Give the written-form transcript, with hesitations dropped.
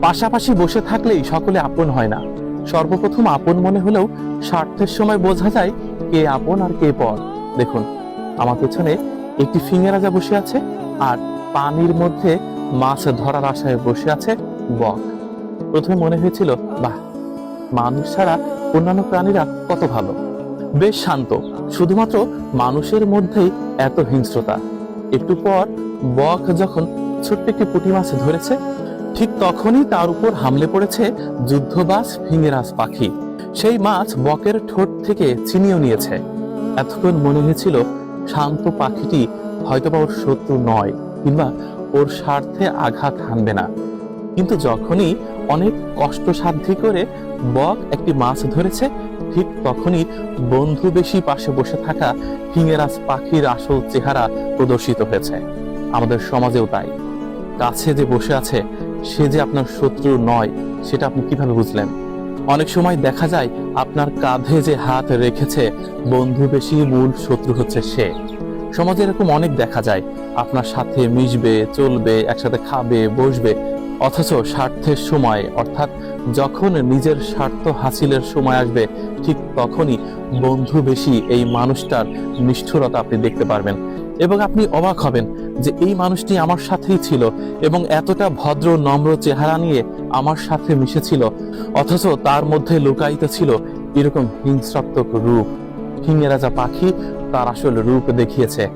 পাশাপাশি বসে থাকলেই সকলে আপন হয় না। সর্বপ্রথম আপন মনে হলেও স্বার্থের সময় বোঝা যায় কে আপন আর কে পর। দেখুন, আমার পেছনে একটি ফিঙে রাজা বসে আছে, আর পানির মধ্যে মাছ ধরার আশায় বসে আছে বক। প্রথমে মনে হয়েছিল, বাহ, মানুষ ছাড়া অন্যান্য প্রাণীরা কত ভালো, বেশ শান্ত, শুধুমাত্র মানুষের মধ্যেই এত হিংস্রতা। একটু পর বক যখন ছোট্ট একটি পুঁটি মাছ ধরেছে, ঠিক তখনই তার উপর হামলে পড়েছে যুদ্ধবাজ ফিঙেরাজ পাখি। সেই মাছ বকের ঠোঁট থেকে ছিনিয়ে নিয়েছে। এতক্ষণ মনে হয়েছিল শান্ত পাখিটি হয়তোবা ওর শত্রু নয়, কিংবা ওর স্বার্থে আঘাত হানবে না। কিন্তু যখনই অনেক কষ্টসাধ্যি করে বক একটি মাছ ধরেছে, ঠিক তখনই বন্ধু বেশি পাশে বসে থাকা ফিঙেরাজ পাখির আসল চেহারা প্রদর্শিত হয়েছে। আমাদের সমাজেও তাই। কাছে যে বসে আছে সে যে আপনার শত্রু নয়, সেটা আপনি কিভাবে বুঝলেন? অনেক সময় দেখা যায় আপনার কাঁধে যে হাত রেখেছে বন্ধু বেশি, মূল শত্রু হচ্ছে সে। সমাজে এরকম অনেক দেখা যায়, আপনার সাথে মিশবে, চলবে, একসাথে খাবে, বসবে, অথচ স্বার্থের সময়, অর্থাৎ যখন নিজের স্বার্থ হাসিলের সময় আসবে, ঠিক তখনই বন্ধু বেশি এই মানুষটার নিষ্ঠুরতা আপনি দেখতে পারবেন। এবং আপনি অবাক হবেন যে এই মানুষটি আমার সাথেই ছিল এবং এতটা ভদ্র নম্র চেহারা নিয়ে আমার সাথে মিশেছিল, অথচ তার মধ্যে লুকায়িত ছিল এরকম হিংস্রাত্মক রূপ। ফিঙে রাজা পাখি তার আসল রূপ দেখিয়েছে।